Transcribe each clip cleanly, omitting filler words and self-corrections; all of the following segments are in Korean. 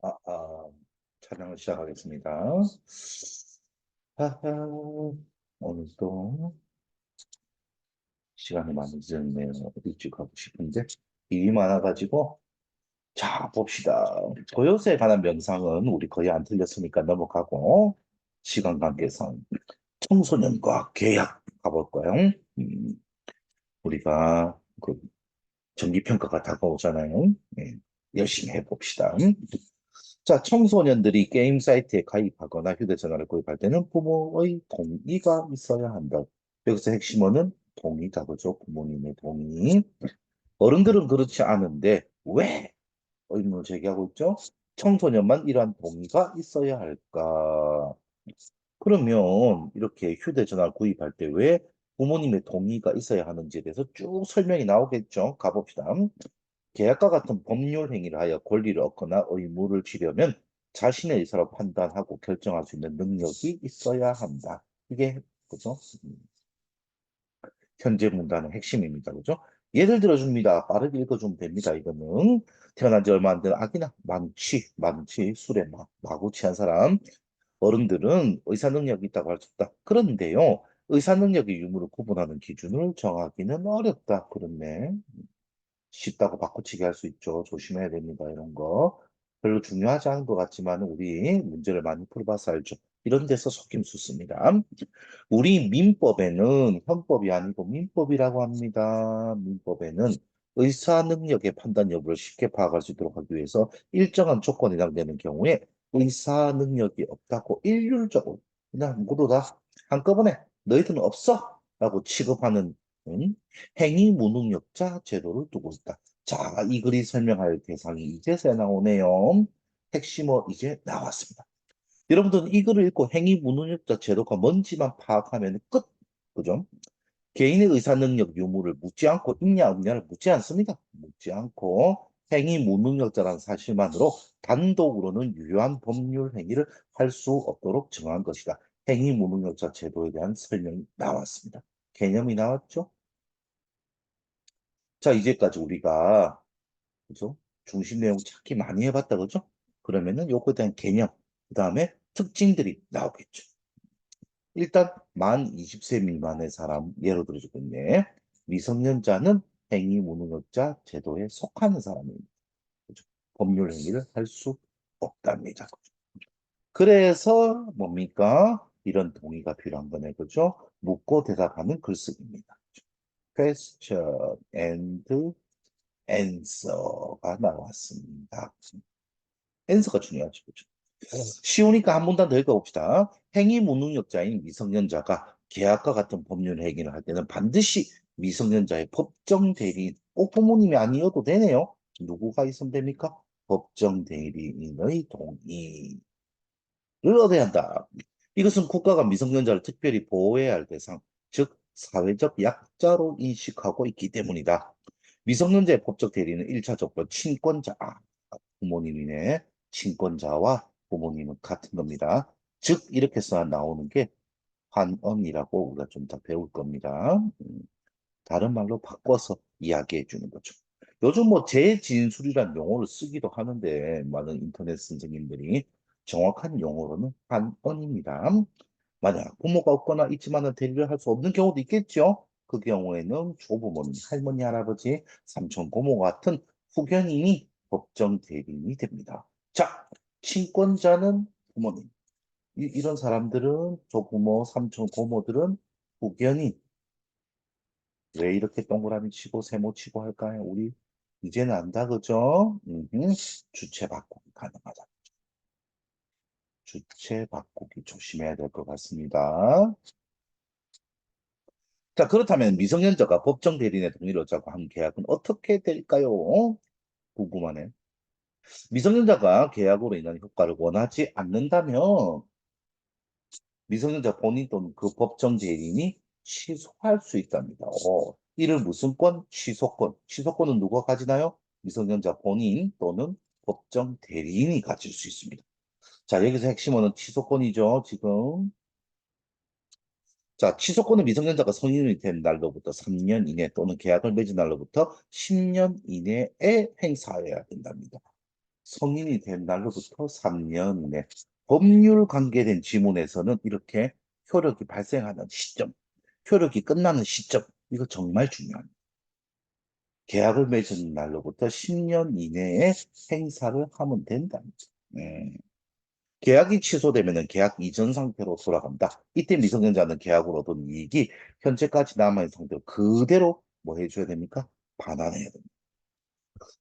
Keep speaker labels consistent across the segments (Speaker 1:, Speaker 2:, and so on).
Speaker 1: 아, 아, 촬영을 시작하겠습니다. 하하, 오늘도 시간이 많이 늦었네요. 일찍 가고 싶은데 일이 많아가지고 자 봅시다. 도요새에 관한 명상은 우리 거의 안 틀렸으니까 넘어가고 시간 관계상 청소년과 계약 가볼까요? 음, 우리가 그 정기평가가 다가오잖아요. 열심히 해봅시다. 자, 청소년들이 게임 사이트에 가입하거나 휴대전화를 구입할 때는 부모의 동의가 있어야 한다. 여기서 핵심어는 동의다, 그죠? 부모님의 동의. 어른들은 그렇지 않은데 왜 의문을 제기하고 있죠? 청소년만 이러한 동의가 있어야 할까? 그러면 이렇게 휴대전화를 구입할 때 왜 부모님의 동의가 있어야 하는지에 대해서 쭉 설명이 나오겠죠? 가봅시다. 계약과 같은 법률 행위를 하여 권리를 얻거나 의무를 지려면 자신의 의사로 판단하고 결정할 수 있는 능력이 있어야 한다. 이게 그죠? 현재 문단의 핵심입니다. 그죠? 예를 들어줍니다. 빠르게 읽어주면 됩니다. 이거는 태어난 지 얼마 안 된 아기나 많지 술에 마구 취한 사람 어른들은 의사 능력이 있다고 할 수 없다. 그런데요, 의사 능력의 유무를 구분하는 기준을 정하기는 어렵다. 그렇네. 쉽다고 바꿔치기 할 수 있죠. 조심해야 됩니다. 이런 거. 별로 중요하지 않은 것 같지만 우리 문제를 많이 풀어봐서 알죠. 이런 데서 속임수 씁니다. 우리 민법에는 헌법이 아니고 민법이라고 합니다. 민법에는 의사 능력의 판단 여부를 쉽게 파악할 수 있도록 하기 위해서 일정한 조건이 해당되는 경우에 의사 능력이 없다고 일률적으로 그냥 모두 다 한꺼번에 너희들은 없어 라고 취급하는 행위 무능력자 제도를 두고 있다. 자, 이 글이 설명할 대상이 이제서야 나오네요. 핵심어 이제 나왔습니다. 여러분들은 이 글을 읽고 행위 무능력자 제도가 뭔지만 파악하면 끝. 그죠? 개인의 의사 능력 유무를 묻지 않고 있냐 없냐를 묻지 않습니다. 묻지 않고 행위 무능력자라는 사실만으로 단독으로는 유효한 법률 행위를 할 수 없도록 정한 것이다. 행위 무능력자 제도에 대한 설명이 나왔습니다. 개념이 나왔죠? 자, 이제까지 우리가 그죠? 중심 내용 찾기 많이 해봤다, 그죠? 그러면은 요거에 대한 개념, 그 다음에 특징들이 나오겠죠. 일단 만 20세 미만의 사람 예로 들어주고 있네. 미성년자는 행위 무능력자 제도에 속하는 사람입니다. 그죠? 법률 행위를 할 수 없답니다. 그래서 뭡니까? 이런 동의가 필요한 거네, 그죠? 묻고 대답하는 글쓰기입니다. question and answer가 나왔습니다. answer가 중요하죠, 그죠? 쉬우니까 한 문단 더 읽어봅시다. 행위 무능력자인 미성년자가 계약과 같은 법률 행위를 할 때는 반드시 미성년자의 법정 대리인, 꼭 부모님이 아니어도 되네요. 누구가 있으면 됩니까? 법정 대리인의 동의를 얻어야 한다. 이것은 국가가 미성년자를 특별히 보호해야 할 대상, 즉 사회적 약자로 인식하고 있기 때문이다. 미성년자의 법적 대리는 1차 조건 친권자, 부모님이네. 친권자와 부모님은 같은 겁니다. 즉 이렇게 써 나오는 게 환언이라고 우리가 좀 더 배울 겁니다. 다른 말로 바꿔서 이야기해 주는 거죠. 요즘 뭐 재진술이란 용어를 쓰기도 하는데 많은 인터넷 선생님들이 정확한 용어로는 환언입니다. 만약 부모가 없거나 있지만은 대리를 할 수 없는 경우도 있겠죠. 그 경우에는 조부모님, 할머니, 할아버지, 삼촌, 고모 같은 후견인이 법정 대리인이 됩니다. 자, 친권자는 부모님. 이런 사람들은 조부모, 삼촌, 고모들은 후견인. 왜 이렇게 동그라미 치고 세모 치고 할까요? 우리 이제는 안다, 그죠? 주체 바꾸기 가능하다. 주체 바꾸기 조심해야 될 것 같습니다. 자, 그렇다면 미성년자가 법정 대리인의 동의를 얻자고 한 계약은 어떻게 될까요? 궁금하네. 미성년자가 계약으로 인한 효과를 원하지 않는다면 미성년자 본인 또는 그 법정 대리인이 취소할 수 있답니다. 이를 무슨 권? 취소권. 취소권은 누가 가지나요? 미성년자 본인 또는 법정 대리인이 가질 수 있습니다. 자, 여기서 핵심어는 취소권이죠, 지금. 자, 취소권은 미성년자가 성인이 된 날로부터 3년 이내 또는 계약을 맺은 날로부터 10년 이내에 행사해야 된답니다. 성인이 된 날로부터 3년 이내 법률 관계된 지문에서는 이렇게 효력이 발생하는 시점, 효력이 끝나는 시점, 이거 정말 중요합니다. 계약을 맺은 날로부터 10년 이내에 행사를 하면 된다. 계약이 취소되면 계약 이전 상태로 돌아간다. 이때 미성년자는 계약으로 얻은 이익이 현재까지 남아있는 상태로 그대로 뭐 해줘야 됩니까? 반환해야 됩니다.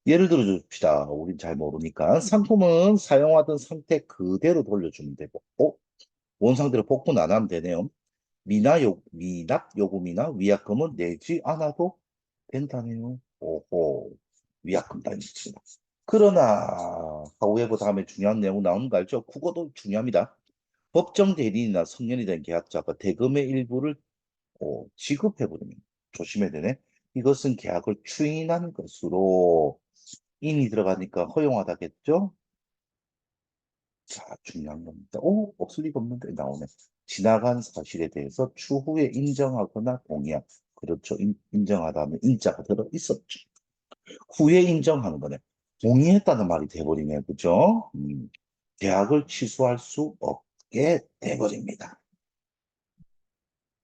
Speaker 1: 예를 들어 줍시다. 우린 잘 모르니까. 상품은 사용하던 상태 그대로 돌려주면 되고, 원상대로 복분 안 하면 되네요. 미납 요금이나 위약금은 내지 않아도 된다네요. 오호, 위약금 다니시죠. 그러나, however 다음에 중요한 내용 나오는 거 알죠? 국어도 중요합니다. 법정 대리인이나 성년이 된 계약자가 대금의 일부를 지급해버리면 조심해야 되네. 이것은 계약을 추인한 것으로 인이 들어가니까 허용하다겠죠? 자, 중요한 겁니다. 없을 리가 없는데 나오네. 지나간 사실에 대해서 추후에 인정하거나 동의한. 그렇죠. 인정하다면 인자가 들어 있었죠. 후에 인정하는 거네. 동의했다는 말이 돼버리네. 그죠? 계약을 취소할 수 없게 돼버립니다.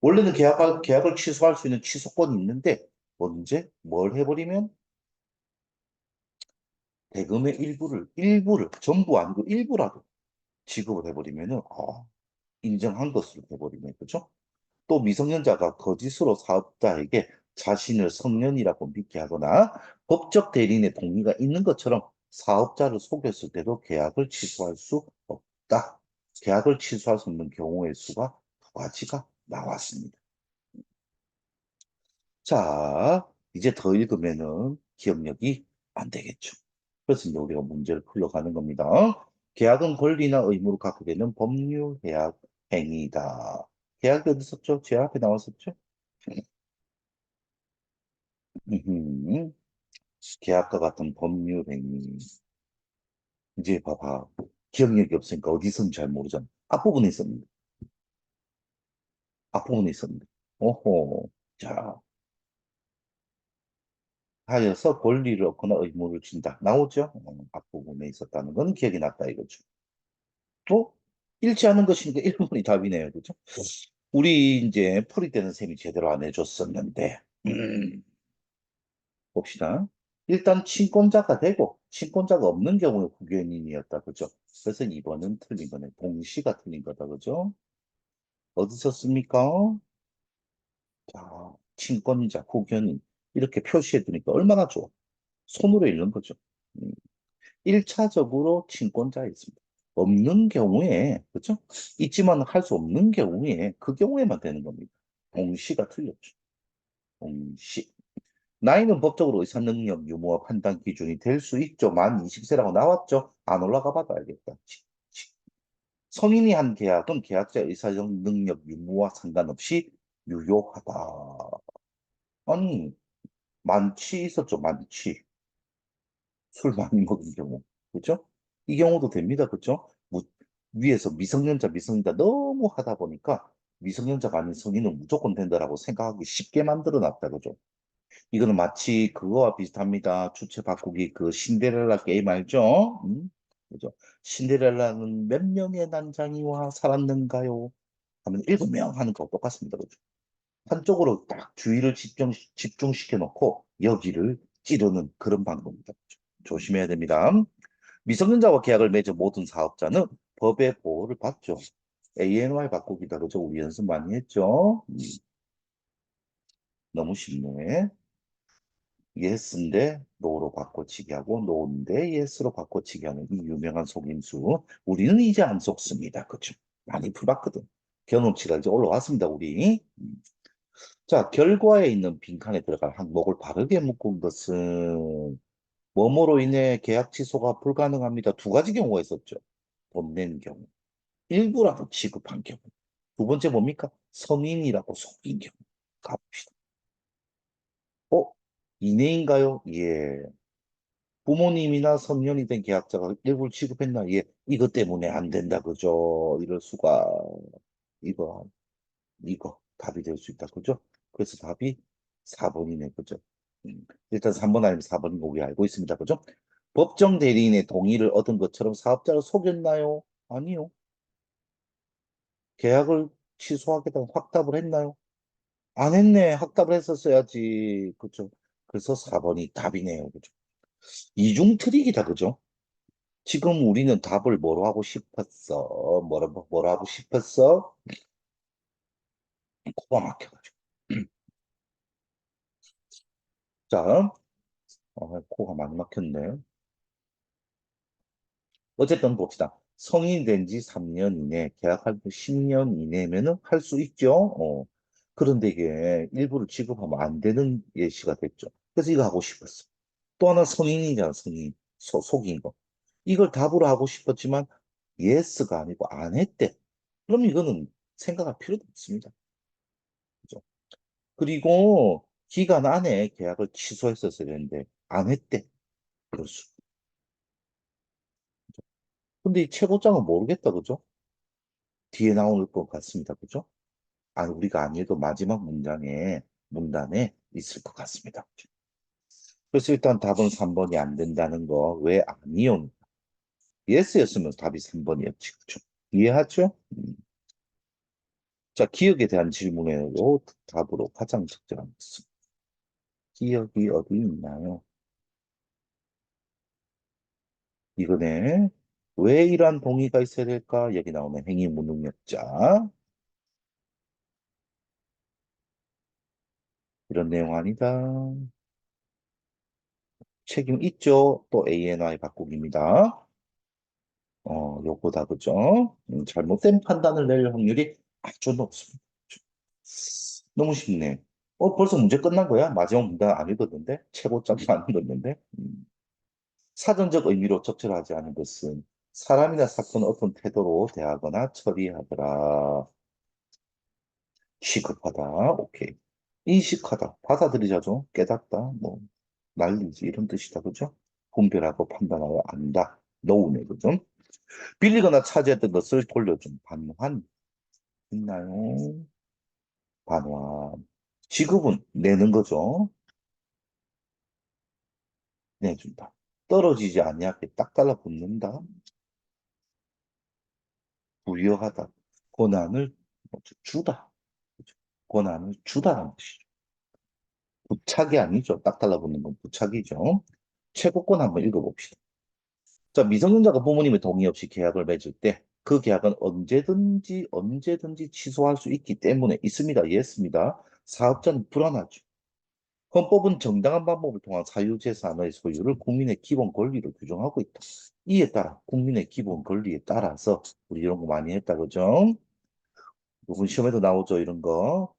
Speaker 1: 원래는 계약을 취소할 수 있는 취소권이 있는데, 언제? 뭘 해버리면? 대금의 일부를, 전부 아니고 일부라도 지급을 해버리면은, 인정한 것으로 돼버리네. 그죠? 또 미성년자가 거짓으로 사업자에게 자신을 성년이라고 믿게 하거나 법적 대리인의 동의가 있는 것처럼 사업자를 속였을 때도 계약을 취소할 수 없다. 계약을 취소할 수 없는 경우의 수가 두 가지가 나왔습니다. 자, 이제 더 읽으면은 기억력이 안 되겠죠. 그래서 이제 우리가 문제를 풀러가는 겁니다. 계약은 권리나 의무를 갖게 되는 법률 계약 행위다. 계약이 어디 있었죠? 제 앞에 나왔었죠? 음흠. 계약과 같은 법률 행위. 이제 봐봐. 기억력이 없으니까 어디 있었는지 잘 모르잖아. 앞부분에 있었는데. 앞부분에 있었는데. 오호. 자, 하여서 권리를 얻거나 의무를 준다. 나오죠? 앞부분에 있었다는 건 기억이 났다 이거죠. 또 일치하는 것이니까 1번이 답이네요. 그죠? 우리 이제 풀이 되는 셈이 제대로 안 해줬었는데. 봅시다. 일단 친권자가 되고 친권자가 없는 경우에 후견인이었다. 그죠? 그래서 2번은 틀린 거네. 동시가 틀린 거다. 그죠? 어디 썼습니까? 자, 친권자, 후견인. 이렇게 표시해 두니까 얼마나 좋아. 손으로 읽는 거죠. 1차적으로 친권자에 있습니다. 없는 경우에, 그죠? 있지만 할 수 없는 경우에, 그 경우에만 되는 겁니다. 동시가 틀렸죠. 동시. 나이는 법적으로 의사 능력, 유무와 판단 기준이 될 수 있죠. 만 20세라고 나왔죠. 안 올라가 봐도 알겠다. 성인이 한 계약은 계약자의 의사적 능력, 유무와 상관없이 유효하다. 아니, 만취 있었죠, 만취. 술 많이 먹은 경우. 그죠? 이 경우도 됩니다. 그죠? 위에서 미성년자 너무 하다 보니까 미성년자가 아닌 성인은 무조건 된다라고 생각하기 쉽게 만들어 놨다. 그죠? 이거는 마치 그거와 비슷합니다. 주체 바꾸기 그 신데렐라 게임 알죠? 그죠? 신데렐라는 몇 명의 난장이와 살았는가요? 하면 7명 하는 거 똑같습니다. 그죠? 한쪽으로 딱 주의를 집중시켜 놓고 여기를 찌르는 그런 방법입니다. 조심해야 됩니다. 미성년자와 계약을 맺은 모든 사업자는 법의 보호를 받죠. ANY 바꾸기다. 그죠? 우리 연습 많이 했죠? 너무 쉽네. yes인데 no로 바꿔치기 하고 no인데 yes로 바꿔치기 하는 이 유명한 속임수. 우리는 이제 안 속습니다. 그죠? 많이 풀봤거든. 경험치가 이제 올라왔습니다. 우리. 자, 결과에 있는 빈칸에 들어갈 항목을 바르게 묶은 것은 뭐뭐로 인해 계약 취소가 불가능합니다. 두 가지 경우가 있었죠. 돈 낸 경우. 일부라도 지급한 경우. 두 번째 뭡니까? 성인이라고 속인 경우. 가봅시다. 이내인가요? 예. 부모님이나 성년이 된 계약자가 일부를 취급했나? 예. 이것 때문에 안 된다. 그죠? 이럴 수가. 이거, 이거. 답이 될 수 있다. 그죠? 그래서 답이 4번이네. 그죠? 일단 3번 아니면 4번인 거 우리 알고 있습니다. 그죠? 법정 대리인의 동의를 얻은 것처럼 사업자를 속였나요? 아니요. 계약을 취소하겠다고 확답을 했나요? 안 했네. 확답을 했었어야지. 그죠? 그래서 4번이 답이네요. 그죠? 이중 트릭이다. 그죠? 지금 우리는 답을 뭐로 하고 싶었어? 뭐로 하고 싶었어? 코가 막혀가지고. 자, 코가 많이 막혔네. 어쨌든 봅시다. 성인 된 지 3년 이내, 계약할 때 10년 이내면은 할 수 있죠. 그런데 이게 일부를 지급하면 안 되는 예시가 됐죠. 그래서 이거 하고 싶었어. 또 하나 성인이잖아, 성인. 속인 거. 이걸 답으로 하고 싶었지만, 예스가 아니고 안 했대. 그럼 이거는 생각할 필요도 없습니다. 그죠? 그리고 기간 안에 계약을 취소했었어야 되는데, 안 했대. 그럴 수. 근데 이 최고장은 모르겠다, 그죠? 뒤에 나올 것 같습니다. 그죠? 아니, 우리가 아니어도 마지막 문단에 있을 것 같습니다. 그래서 일단 답은 3번이 안 된다는 거, 왜 아니요? 예스였으면 답이 3번이었지. 그죠? 이해하죠? 자, 기억에 대한 질문에도 답으로 가장 적절한 것은 기억이 어디 있나요? 이거네. 왜 이러한 동의가 있어야 될까? 여기 나오는 행위 무능력자. 이런 내용 아니다. 책임 있죠? 또 ANY 바꾸기입니다. 요거다, 그죠? 잘못된 판단을 낼 확률이 아주 높습니다. 너무 쉽네. 벌써 문제 끝난 거야? 마지막 문제 안 읽었는데? 최고점도 안 읽었는데? 사전적 의미로 적절하지 않은 것은 사람이나 사건을 어떤 태도로 대하거나 처리하더라. 취급하다. 오케이. 인식하다. 받아들이자죠. 깨닫다. 뭐, 날리지. 이런 뜻이다. 그죠? 분별하고 판단하여 안다. 노우네. 그죠? 빌리거나 차지했던 것을 돌려준 반환. 있나요? 반환. 지급은 내는 거죠. 내준다. 떨어지지 아니하게 딱 달라붙는다. 부여하다. 권한을 주다. 그죠? 권한을 주다라는 뜻이죠. 부착이 아니죠. 딱 달라붙는 건 부착이죠. 최고권 한번 읽어봅시다. 자, 미성년자가 부모님의 동의 없이 계약을 맺을 때 그 계약은 언제든지 취소할 수 있기 때문에 있습니다. 예습니다. 사업자는 불안하죠. 헌법은 정당한 방법을 통한 사유재산의 소유를 국민의 기본 권리로 규정하고 있다. 이에 따라 국민의 기본 권리에 따라서 우리 이런 거 많이 했다 그죠? 이번 시험에도 나오죠 이런 거.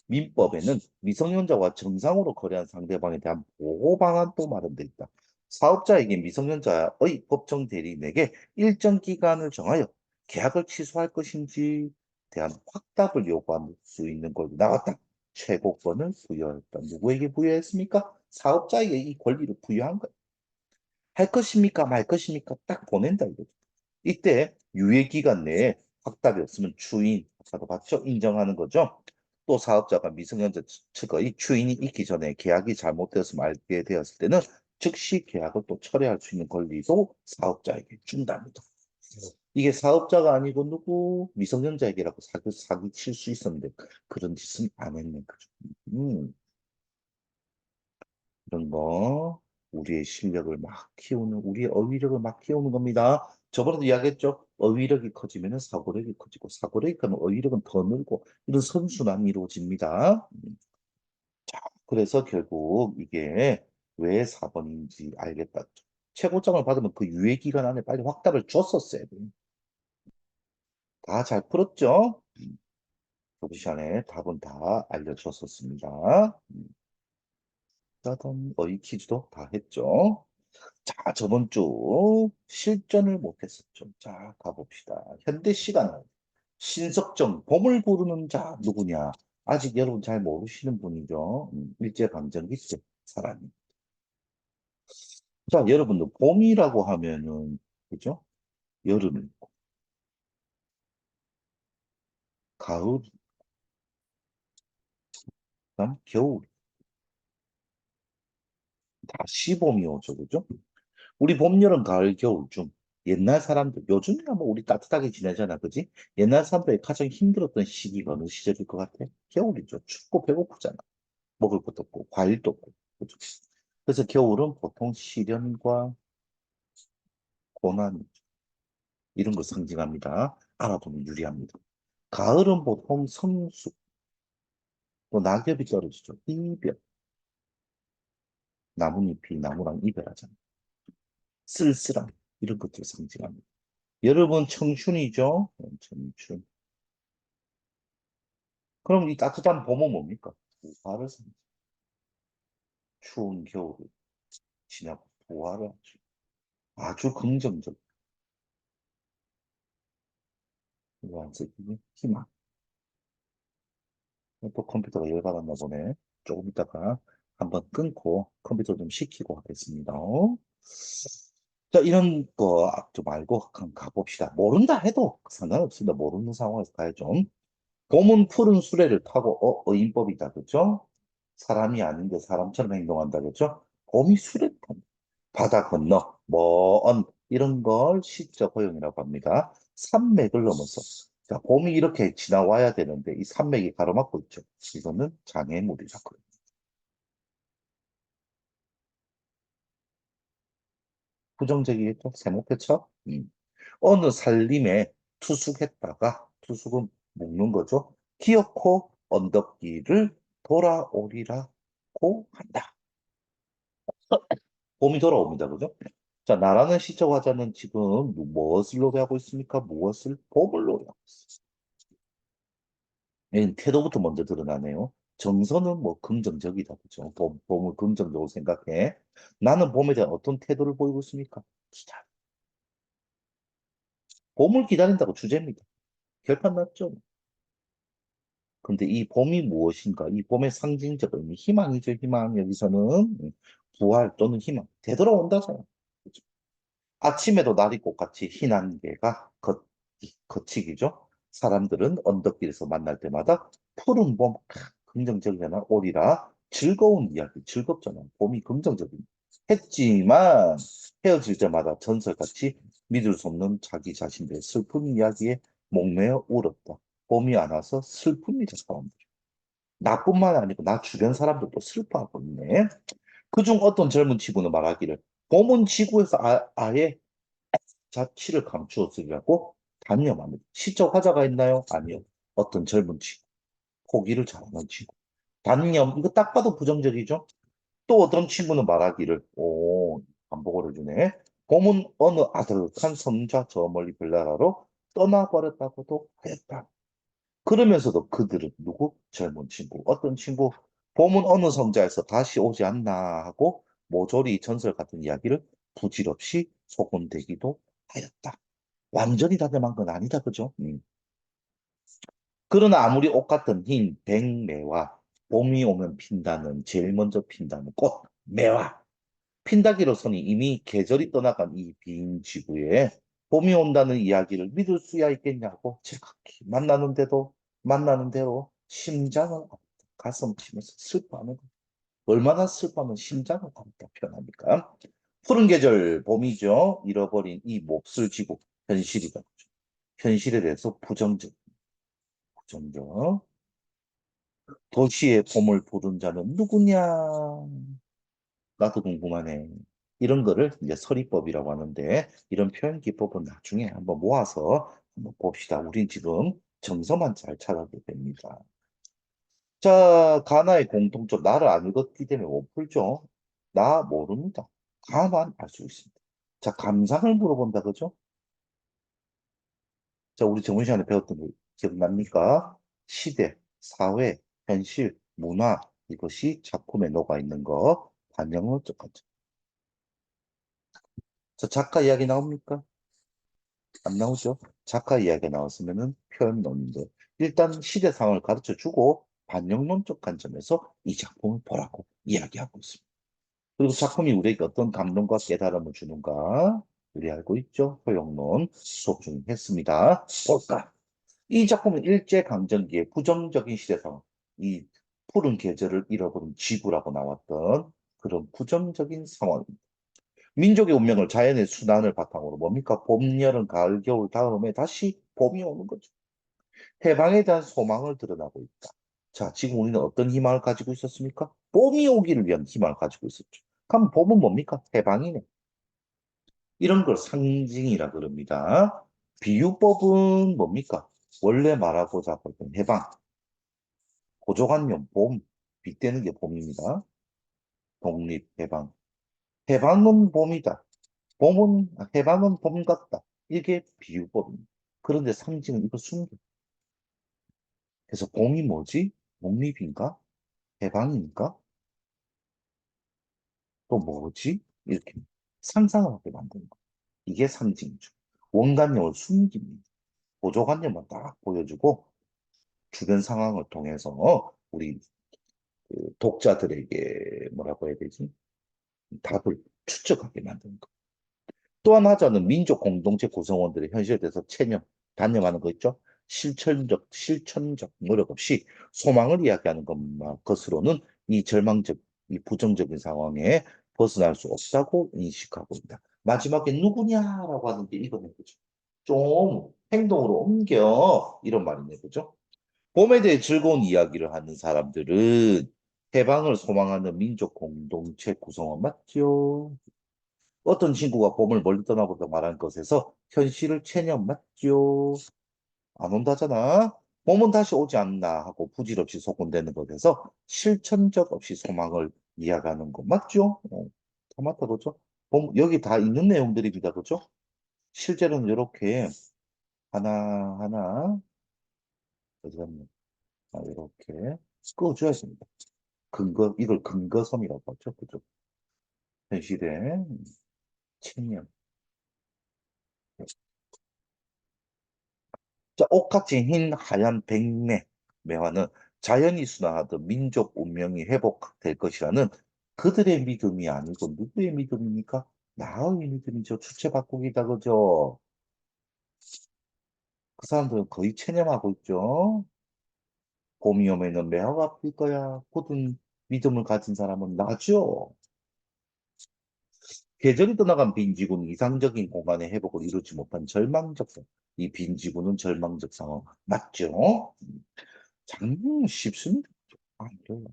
Speaker 1: 민법에는 미성년자와 정상으로 거래한 상대방에 대한 보호 방안도 마련돼 있다. 사업자에게 미성년자의 법정 대리인에게 일정 기간을 정하여 계약을 취소할 것인지 대한 확답을 요구할 수 있는 걸 나왔다. 최고권을 부여했다. 누구에게 부여했습니까? 사업자에게 이 권리를 부여한 거야. 할 것입니까? 말 것입니까? 딱 보낸다 이거죠. 이때 유예기간 내에 확답이 없으면 추인, 아까도 봤죠? 인정하는 거죠. 또 사업자가 미성년자 측의 추인이 있기 전에 계약이 잘못되어서 말게 되었을 때는 즉시 계약을 또 철회할 수 있는 권리도 사업자에게 준답니다. 이게 사업자가 아니고 누구 미성년자에게라고 사기 칠 수 있었는데 그런 짓은 안 했는 거죠. 음. 이런 거 우리의 실력을 막 키우는 우리의 어휘력을 막 키우는 겁니다. 저번에도 이야기했죠. 어휘력이 커지면 사고력이 커지고 사고력이 크면 어휘력은 더 늘고 이런 선순환이 이루어집니다. 그래서 결국 이게 왜 4번인지 알겠다. 최고점을 받으면 그 유예 기간 안에 빨리 확답을 줬었어야 돼. 다 잘 풀었죠? 그 시간에 답은 다 알려줬었습니다. 짜던 어휘 퀴즈도 다 했죠. 자, 저번 주 실전을 못했었죠. 자, 가봅시다. 현대 시간은 신석정, 봄을 부르는 자 누구냐? 아직 여러분 잘 모르시는 분이죠. 일제강점기 때 사람이. 자, 여러분들 봄이라고 하면은 그죠? 여름, 가을, 그다음 겨울, 다 시봄이 오죠, 그죠? 우리 봄, 여름, 가을, 겨울 중 옛날 사람들, 요즘이야 뭐 우리 따뜻하게 지내잖아, 그지? 옛날 사람들이 가장 힘들었던 시기가 어느 시절일 것 같아? 겨울이죠. 춥고 배고프잖아. 먹을 것도 없고, 과일도 없고. 그죠? 그래서 겨울은 보통 시련과 고난, 이런 걸 상징합니다. 알아두면 유리합니다. 가을은 보통 성숙, 또 낙엽이 떨어지죠. 이별, 나뭇잎이 나무랑 이별하잖아. 쓸쓸함, 이런 것들 상징합니다. 여러분, 청춘이죠? 청춘. 그럼 이 따뜻한 봄은 뭡니까? 부활을 상징. 추운 겨울을 지나고 부활을 하죠. 아주 긍정적. 노란색이 희망. 또 컴퓨터가 열받았나 보네. 조금 있다가 한번 끊고 컴퓨터 좀 식히고 하겠습니다. 자, 이런 거 좀 알고 한번 가봅시다. 모른다 해도 상관없습니다. 모르는 상황에서 가야죠. 곰은 푸른 수레를 타고, 어인법이다. 그죠? 사람이 아닌데 사람처럼 행동한다. 그죠? 곰이 수레를 탄다. 바다 건너, 먼, 이런 걸 시적 허용이라고 합니다. 산맥을 넘어서. 자, 곰이 이렇게 지나와야 되는데, 이 산맥이 가로막고 있죠. 이거는 장애물이라고 해요. 부정적이겠죠? 세목대처? 어느 살림에 투숙했다가, 투숙은 묶는 거죠. 기어코 언덕길을 돌아오리라고 한다. 봄이 돌아옵니다. 그죠? 자, 나라는 시적 화자는 지금 무엇을 노래하고 있습니까? 무엇을? 봄을 노래하고 있습니다. 태도부터 먼저 드러나네요. 정서는 뭐 긍정적이다. 그죠? 봄을 긍정적으로 생각해. 나는 봄에 대한 어떤 태도를 보이고 있습니까? 기다. 봄을 기다린다고 주제입니다. 결판 났죠? 근데 이 봄이 무엇인가? 이 봄의 상징적 의미, 희망이죠, 희망. 여기서는 부활 또는 희망. 되돌아온다잖아. 그죠? 아침에도 날이 꽃같이 흰 안개가 거치기죠. 사람들은 언덕길에서 만날 때마다 푸른 봄, 긍정적이잖아, 오리라. 즐거운 이야기, 즐겁잖아. 봄이 긍정적인. 했지만 헤어질 때마다 전설같이 믿을 수 없는 자기 자신의 슬픈 이야기에 목매어 울었다. 봄이 안 와서 슬픕니다, 사람들. 나뿐만 아니고 나 주변 사람들도 슬퍼하고 있네. 그중 어떤 젊은 친구는 말하기를 봄은 지구에서 아예 자취를 감추었으리라고 단념합니다. 시적 화자가 있나요? 아니요. 어떤 젊은 친구, 포기를 잘하는 친구. 단념, 이거 딱 봐도 부정적이죠? 또 어떤 친구는 말하기를, 반복을 해주네. 봄은 어느 아득한 섬자 저 멀리 별나라로 떠나버렸다고도 하였다. 그러면서도 그들은 누구? 젊은 친구. 어떤 친구? 봄은 어느 성자에서 다시 오지 않나 하고 모조리 전설 같은 이야기를 부질없이 소곤대기도 하였다. 완전히 단념한 건 아니다, 그죠? 그러나 아무리 옷 같은 흰 백매와 봄이 오면 핀다는, 제일 먼저 핀다는 꽃, 매화. 핀다기로서는 이미 계절이 떠나간 이 빈 지구에 봄이 온다는 이야기를 믿을 수야 있겠냐고 제각기 만나는 대로 심장을 아프다. 가슴 치면서 슬퍼하는 거. 얼마나 슬퍼하면 심장을 아프다 표현합니까? 푸른 계절 봄이죠. 잃어버린 이 몫을 지고 현실이다. 현실에 대해서 부정적. 도시의 봄을 부른 자는 누구냐? 나도 궁금하네. 이런 거를 이제 서리법이라고 하는데, 이런 표현 기법은 나중에 한번 모아서 한번 봅시다. 우린 지금 정서만 잘 찾아도 됩니다. 자, 가나의 공통점. 나를 안 읽었기 때문에 못 풀죠. 나 모릅니다. 가만 알 수 있습니다. 자, 감상을 물어본다, 그죠? 자, 우리 저번 시간에 배웠던 거 기억납니까? 시대, 사회, 현실, 문화, 이것이 작품에 녹아 있는 거, 반영을 적하죠. 자, 작가 이야기 나옵니까? 안 나오죠? 작가 이야기가 나왔으면은 표현 논인데, 일단 시대 상황을 가르쳐 주고, 반영론적 관점에서 이 작품을 보라고 이야기하고 있습니다. 그리고 작품이 우리에게 어떤 감동과 깨달음을 주는가? 우리 알고 있죠? 효용론 수업 중에 했습니다. 볼까? 이 작품은 일제강점기의 부정적인 시대 상황, 이 푸른 계절을 잃어버린 지구라고 나왔던 그런 부정적인 상황입니다. 민족의 운명을 자연의 순환을 바탕으로 뭡니까? 봄, 여름, 가을, 겨울 다음에 다시 봄이 오는 거죠. 해방에 대한 소망을 드러나고 있다. 자, 지금 우리는 어떤 희망을 가지고 있었습니까? 봄이 오기를 위한 희망을 가지고 있었죠. 그럼 봄은 뭡니까? 해방이네. 이런 걸 상징이라 그럽니다. 비유법은 뭡니까? 원래 말하고자 하던 해방, 고조관념, 봄, 빗대는 게 봄입니다. 독립, 해방. 해방은 봄이다. 해방은 봄 같다. 이게 비유법입니다. 그런데 상징은 이거 숨겨. 그래서 봄이 뭐지? 독립인가? 해방인가? 또 뭐지? 이렇게 상상을 하게 만드는 거. 이게 상징이죠. 원관념을 숨깁니다. 보조관념만 딱 보여주고 주변 상황을 통해서 우리 그 독자들에게 뭐라고 해야 되지? 답을 추측하게 만드는 거. 또 하나는 민족 공동체 구성원들의 현실에 대해서 단념하는 거 있죠? 실천적 노력 없이 소망을 이야기하는 것으로는 이 절망적, 이 부정적인 상황에 벗어날 수 없다고 인식하고 있다. 마지막에 누구냐라고 하는 게 이거네, 그죠? 좀 행동으로 옮겨. 이런 말이네, 그죠? 봄에 대해 즐거운 이야기를 하는 사람들은 해방을 소망하는 민족 공동체 구성원 맞죠? 어떤 친구가 봄을 멀리 떠나보다 말한 것에서 현실을 체념 맞죠? 안 온다잖아. 봄은 다시 오지 않나 하고 부질없이 소곤대는 것에서 실천적 없이 소망을 이어가는 거 맞죠? 다 맞다 그죠? 여기 다 있는 내용들입니다 그죠? 실제로는 이렇게 하나하나 어디 갔냐? 이렇게 끌어줘야 됩니다. 이걸 근거섬이라고 하죠. 그죠? 현실의 체념. 자, 옷같이 흰 하얀 매화는 자연이 순화하듯 민족 운명이 회복될 것이라는 그들의 믿음이 아니고 누구의 믿음입니까? 나의 믿음이죠. 주체 바꾸기다 그죠? 그 사람들은 거의 체념하고 있죠. 봄이 오면은 매화가 필 거야. 굳은 믿음을 가진 사람은 나죠. 계절이 떠나간 빈지구는 이상적인 공간의 회복을 이루지 못한 이 빈지구는 절망적 상황. 맞죠? 장면 쉽습니다. 아, 그래요.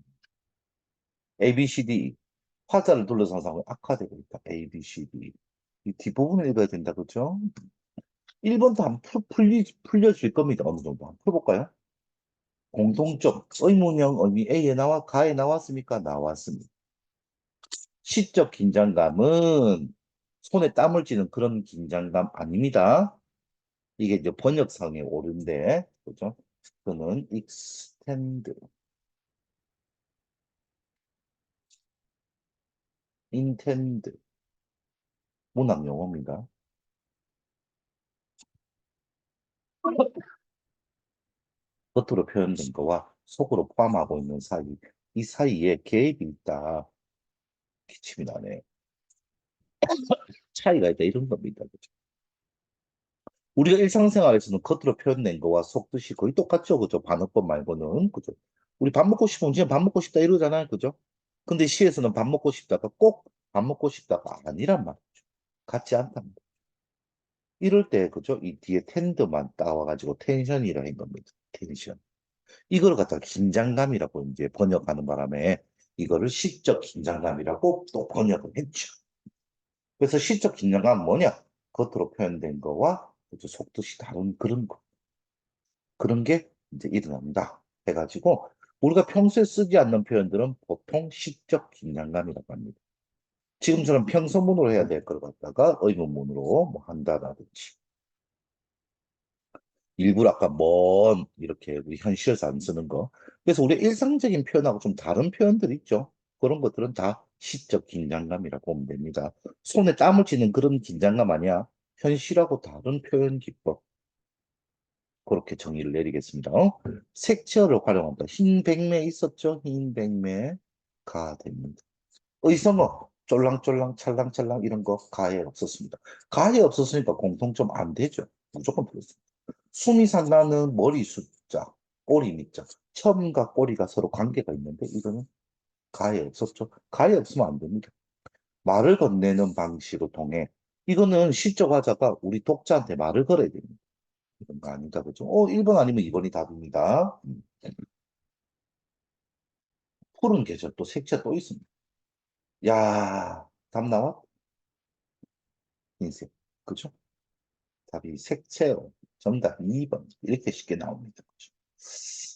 Speaker 1: ABCD. 화자를 둘러싼 상황이 악화되고 있다. ABCD. 이 뒷부분을 읽어야 된다. 그죠? 1번도 한 풀려질 겁니다. 어느 정도. 한번 풀어볼까요? 공통점. 의문형 의미 A에 가에 나왔습니까? 나왔습니다. 시적 긴장감은 손에 땀을 쥐는 그런 긴장감 아닙니다. 이게 이제 번역상의 오류인데, 그죠? 그는 extend, intend, 문학 용어입니다. 겉으로 표현된 거와 속으로 포함하고 있는 사이, 이 사이에 개입이 있다. 기침이 나네. 차이가 있다. 이런 겁니다. 그죠? 우리가 일상생활에서는 겉으로 표현된 거와 속뜻이 거의 똑같죠. 그죠? 반어법 말고는. 그죠? 우리 밥 먹고 싶으면 그냥 밥 먹고 싶다 이러잖아요. 그죠? 근데 시에서는 밥 먹고 싶다가 꼭 밥 먹고 싶다가 아니란 말이죠. 같지 않답니다. 이럴 때, 그죠? 이 뒤에 텐드만 따와가지고 텐션이라 한 겁니다. 텐션. 이걸 갖다가 긴장감이라고 이제 번역하는 바람에 이거를 시적 긴장감이라고 또 번역을 했죠. 그래서 시적 긴장감은 뭐냐? 겉으로 표현된 거와 속뜻이 다른 그런 거. 그런 게 이제 일어납니다. 해가지고 우리가 평소에 쓰지 않는 표현들은 보통 시적 긴장감이라고 합니다. 지금처럼 평서문으로 해야 될 걸 갖다가 의문문으로 뭐 한다라든지 일부러 아까 이렇게 우리 현실에서 안 쓰는 거. 그래서 우리 일상적인 표현하고 좀 다른 표현들 있죠. 그런 것들은 다 시적 긴장감이라고 보면 됩니다. 손에 땀을 쥐는 그런 긴장감 아니야. 현실하고 다른 표현 기법. 그렇게 정의를 내리겠습니다. 색채를 활용한다. 흰 백매 있었죠? 흰 백매가 됩니다. 의성어, 쫄랑쫄랑, 찰랑찰랑 이런 거 가에 없었습니다. 가에 없었으니까 공통점 안 되죠. 무조건 들었습니다. 숨이 산다는 머리 숫자, 꼬리 밑자. 첨과 꼬리가 서로 관계가 있는데 이거는 가에 없었죠. 가에 없으면 안 됩니다. 말을 건네는 방식으로 통해. 이거는 시적 화자가 우리 독자한테 말을 걸어야 됩니다. 이런 거 아닌가 그죠? 1번 아니면 2번이 답입니다. 푸른 계절 또 색채 또 있습니다. 야, 답 나와? 흰색. 그죠? 답이 색채로. 정답 2번. 이렇게 쉽게 나옵니다. 그죠?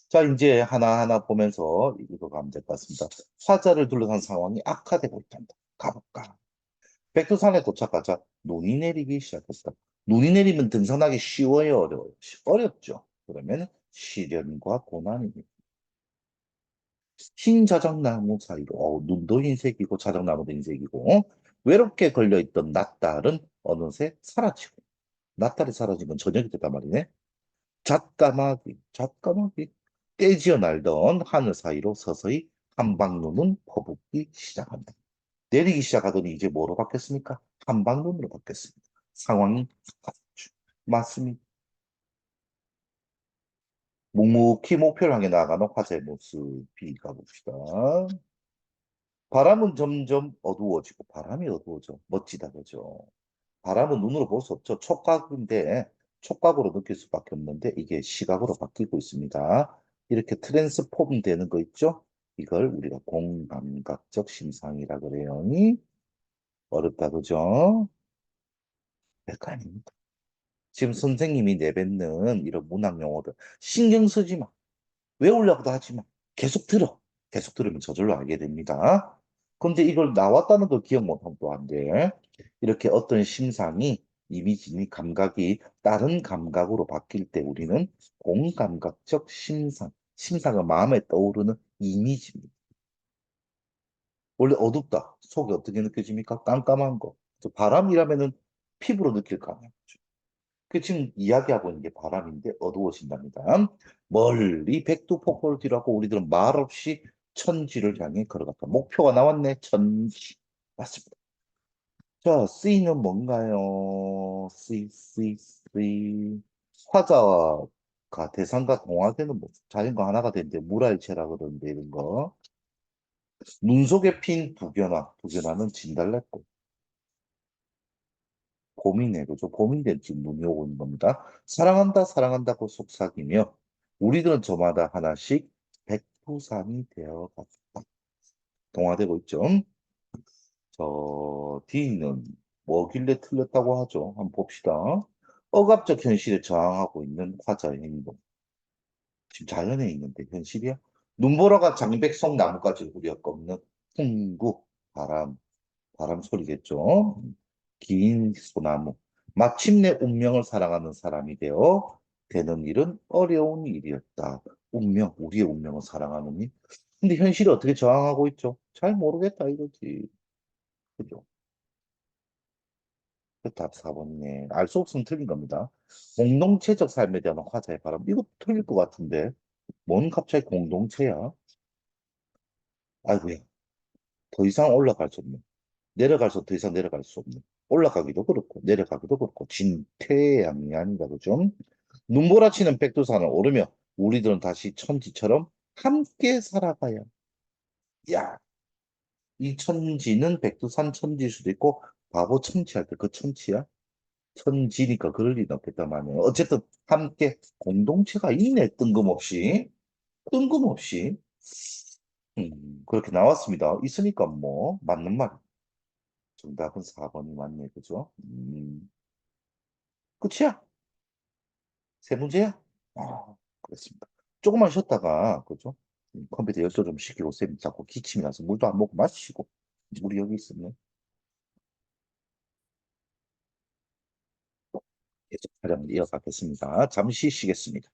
Speaker 1: 자, 이제 하나하나 보면서 읽어가면 될 것 같습니다. 화자를 둘러싼 상황이 악화되고 있단다. 가볼까? 백두산에 도착하자 눈이 내리기 시작했다. 눈이 내리면 등산하기 쉬워요, 어려워요? 어렵죠. 그러면 시련과 고난입니다. 흰 자작나무 사이로 눈도 흰색이고 자작나무도 흰색이고 외롭게 걸려있던 낫달은 어느새 사라지고 낫달이 사라지면 저녁이 됐단 말이네. 잣까마귀 떼지어 날던 하늘 사이로 서서히 한방눈은 퍼붓기 시작한다. 내리기 시작하더니 이제 뭐로 바뀌었습니까? 한방눈으로 바뀌었습니다. 상황이 맞습니다. 묵묵히 목표를 향해 나아가는 화제의 모습이 가봅시다. 바람은 점점 어두워지고 바람이 어두워져. 멋지다, 그죠? 바람은 눈으로 볼 수 없죠. 촉각인데 촉각으로 느낄 수밖에 없는데 이게 시각으로 바뀌고 있습니다. 이렇게 트랜스폼 되는 거 있죠? 이걸 우리가 공감각적 심상이라 그래요. 어렵다, 그죠? 별거 아닙니다. 지금 선생님이 내뱉는 이런 문학 용어들 신경 쓰지 마. 외우려고도 하지 마. 계속 들어. 계속 들으면 저절로 알게 됩니다. 근데 이걸 나왔다는 걸 기억 못하면 또 안 돼. 이렇게 어떤 심상이, 이미지니 감각이 다른 감각으로 바뀔 때 우리는 공감각적 심상, 심상은 마음에 떠오르는 이미지입니다. 원래 어둡다. 속이 어떻게 느껴집니까? 깜깜한 거. 바람이라면은 피부로 느낄 거 아니야. 그 지금 이야기하고 있는 게 바람인데 어두워진답니다. 멀리 백두폭포를 뒤로하고 우리들은 말없이 천지를 향해 걸어갔다. 목표가 나왔네. 천지. 맞습니다. 자, C는 뭔가요? C. 화자가 대상과 동화되는 모습. 자연과 하나가 되는데 물알체라 그러는데 이런 거. 눈 속에 핀 두견화는 진달래꽃. 봄이네, 그죠? 봄인데 지금 눈이 오고 있는 겁니다. 사랑한다고 속삭이며 우리들은 저마다 하나씩 백두산이 되어 갔다. 동화되고 있죠. 저 D는 뭐길래 틀렸다고 하죠? 한번 봅시다. 억압적 현실에 저항하고 있는 화자의 행동. 지금 자연에 있는데 현실이야? 눈보라가 장백송 나무까지 우리가 꺾는 풍구, 바람 소리겠죠. 긴 소나무. 마침내 운명을 사랑하는 사람이 되어 되는 일은 어려운 일이었다. 우리의 운명을 사랑하는 일. 근데 현실이 어떻게 저항하고 있죠? 잘 모르겠다 이거지. 그죠? 그답 4번이네. 알 수 없으면 틀린 겁니다. 공동체적 삶에 대한 화자의 바람. 이거 틀릴 것 같은데. 뭔 갑자기 공동체야? 아이고야. 더 이상 올라갈 수 없네. 내려갈수 더 이상 내려갈 수 없는 올라가기도 그렇고 내려가기도 그렇고 진퇴양이 아닌가 그죠? 눈보라치는 백두산을 오르며 우리들은 다시 천지처럼 함께 살아가야. 야, 이 천지는 백두산 천지일 수도 있고 바보 천지할 때 그 천지야? 천지니까 그럴 리는 없겠단 말이에요. 어쨌든 함께 공동체가 있네 뜬금없이 그렇게 나왔습니다. 있으니까 뭐 맞는 말. 정답은 4번이 맞네, 그죠? 끝이야? 세 문제야? 그렇습니다. 조금만 쉬었다가, 그죠? 컴퓨터 열도 좀 식히고, 쌤 자꾸 기침이 나서 물도 안 먹고 마시고, 물이 여기 있었네. 계속 촬영을 이어가겠습니다. 잠시 쉬겠습니다.